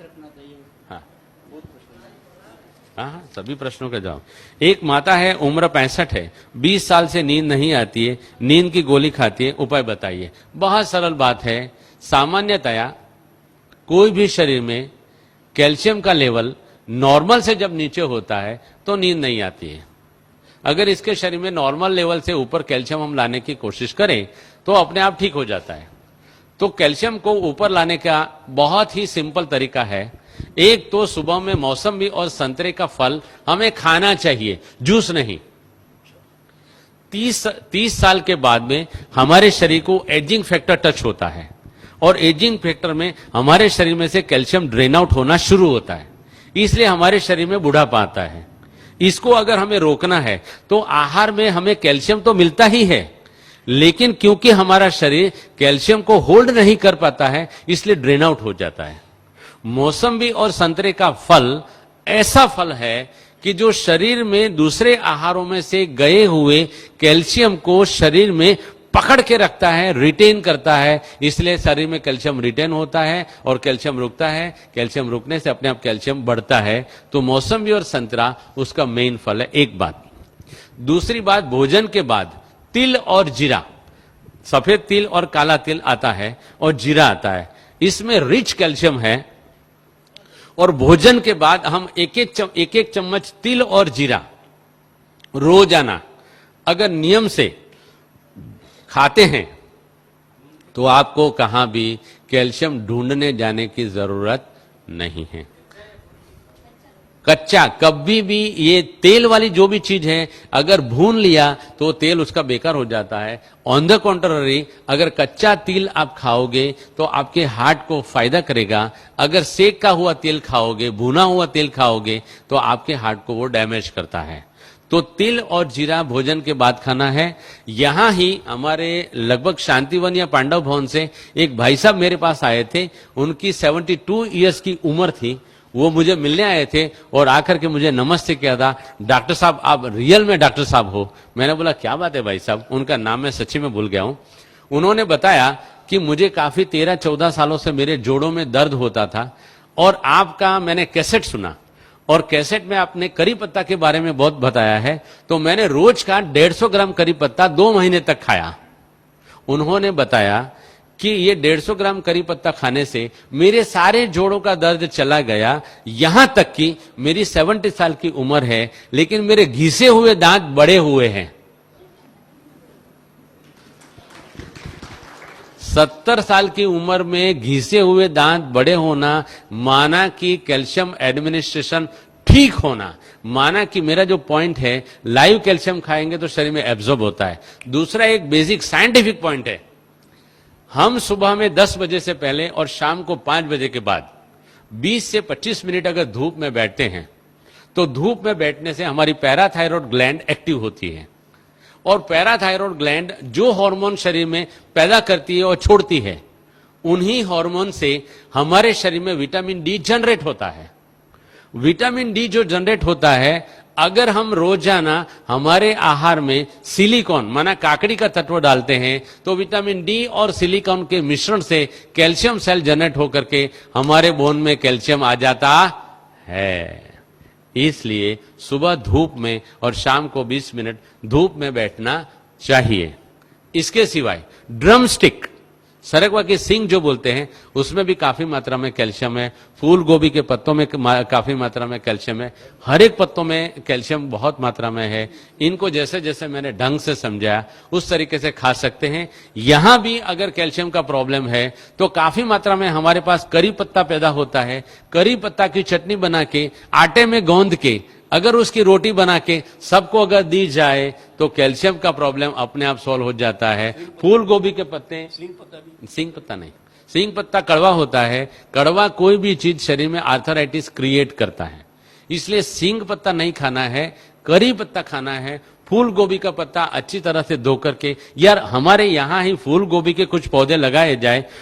रखना चाहिए? हाँ बहुत प्रश्न है। हाँ, सभी प्रश्नों का जवाब। एक माता है, उम्र 65 है, 20 साल से नींद नहीं आती है, नींद की गोली खाती है, उपाय बताइए। बहुत सरल बात है। सामान्यतया कोई भी शरीर में कैल्शियम का लेवल नॉर्मल से जब नीचे होता है तो नींद नहीं आती है। अगर इसके शरीर में नॉर्मल लेवल से ऊपर कैल्शियम हम लाने की कोशिश करें तो अपने आप ठीक हो जाता है। तो कैल्शियम को ऊपर लाने का बहुत ही सिंपल तरीका है। एक तो सुबह में मौसमी और संतरे का फल हमें खाना चाहिए, जूस नहीं। 30 साल के बाद में हमारे शरीर को एजिंग फैक्टर टच होता है और एजिंग फैक्टर में हमारे शरीर में से कैल्शियम ड्रेन आउट होना शुरू होता है, इसलिए हमारे शरीर में बुढ़ापा आता है। इसको अगर हमें रोकना है तो आहार में हमें कैल्शियम तो मिलता ही है, लेकिन क्योंकि हमारा शरीर कैल्शियम को होल्ड नहीं कर पाता है इसलिए ड्रेन आउट हो जाता है। मौसम्बी और संतरे का फल ऐसा फल है कि जो शरीर में दूसरे आहारों में से गए हुए कैल्शियम को शरीर में पकड़ के रखता है, रिटेन करता है, इसलिए शरीर में कैल्शियम रिटेन होता है और कैल्शियम रुकता है। कैल्शियम रुकने से अपने आप कैल्शियम बढ़ता है। तो मौसम्बी और संतरा उसका मेन फल है। एक बात। दूसरी बात, भोजन के बाद तिल और जीरा, सफेद तिल और काला तिल आता है और जीरा आता है, इसमें रिच कैल्शियम है। और भोजन के बाद हम एक एक चम्मच तिल और जीरा रोजाना अगर नियम से खाते हैं तो आपको कहां भी कैल्शियम ढूंढने जाने की जरूरत नहीं है। कच्चा कभी भी, ये तेल वाली जो भी चीज है अगर भून लिया तो तेल उसका बेकार हो जाता है। ऑन द कॉन्ट्ररी, अगर कच्चा तिल आप खाओगे तो आपके हार्ट को फायदा करेगा। अगर सेक का हुआ तेल खाओगे, भुना हुआ तेल खाओगे तो आपके हार्ट को वो डैमेज करता है। तो तिल और जीरा भोजन के बाद खाना है। यहां ही हमारे लगभग शांतिवन या पांडव भवन से एक भाई साहब मेरे पास आए थे, उनकी 72 इयर्स की उम्र थी। वो मुझे मिलने आए थे और आकर के मुझे नमस्ते किया था, डॉक्टर साहब आप रियल में डॉक्टर साहब हो। मैंने बोला क्या बात है भाई साहब, उनका नाम मैं सच्ची में भूल गया हूं। उन्होंने बताया कि मुझे काफी 13-14 सालों से मेरे जोड़ों में दर्द होता था और आपका मैंने कैसेट सुना और कैसेट में आपने करी पत्ता के बारे में बहुत बताया है, तो मैंने रोज का 150 ग्राम करी पत्ता 2 महीने तक खाया। उन्होंने बताया कि ये 150 ग्राम करी पत्ता खाने से मेरे सारे जोड़ों का दर्द चला गया। यहां तक कि मेरी 70 साल की उम्र है लेकिन मेरे घिसे हुए दांत बड़े हुए हैं। 70 साल की उम्र में घिसे हुए दांत बड़े होना माना कि कैल्शियम एडमिनिस्ट्रेशन ठीक होना, माना कि मेरा जो पॉइंट है लाइव कैल्शियम खाएंगे तो शरीर में एब्जॉर्ब होता है। दूसरा एक बेसिक साइंटिफिक पॉइंट है, हम सुबह में 10 बजे से पहले और शाम को 5 बजे के बाद 20 से 25 मिनट अगर धूप में बैठते हैं तो धूप में बैठने से हमारी पैराथायरॉयड ग्लैंड एक्टिव होती है और पैराथायरॉयड ग्लैंड जो हार्मोन शरीर में पैदा करती है और छोड़ती है, उन्हीं हार्मोन से हमारे शरीर में विटामिन डी जनरेट होता है। विटामिन डी जो जनरेट होता है, अगर हम रोजाना हमारे आहार में सिलिकॉन माना काकड़ी का तत्व डालते हैं तो विटामिन डी और सिलिकॉन के मिश्रण से कैल्शियम सेल जनरेट होकर के हमारे बोन में कैल्शियम आ जाता है। इसलिए सुबह धूप में और शाम को 20 मिनट धूप में बैठना चाहिए। इसके सिवाय ड्रम स्टिक, सरगवा की सिंग जो बोलते हैं, उसमें भी काफी मात्रा में कैल्शियम है। फूल गोभी के पत्तों में काफी मात्रा में कैल्शियम है। हर एक पत्तों में कैल्शियम बहुत मात्रा में है। इनको जैसे जैसे मैंने ढंग से समझाया उस तरीके से खा सकते हैं। यहां भी अगर कैल्शियम का प्रॉब्लम है तो काफी मात्रा में हमारे पास करी पत्ता पैदा होता है। करी पत्ता की चटनी बना के आटे में गौंद के अगर उसकी रोटी बना के सबको अगर दी जाए तो कैल्शियम का प्रॉब्लम अपने आप सॉल्व हो जाता है। फूल गोभी के पत्ते, सिंग पत्ता नहीं, सिंग पत्ता कड़वा होता है। कड़वा कोई भी चीज शरीर में आर्थराइटिस क्रिएट करता है, इसलिए सिंग पत्ता नहीं खाना है, करी पत्ता खाना है। फूल गोभी का पत्ता अच्छी तरह से धो करके, यार हमारे यहां ही फूल गोभी के कुछ पौधे लगाए जाए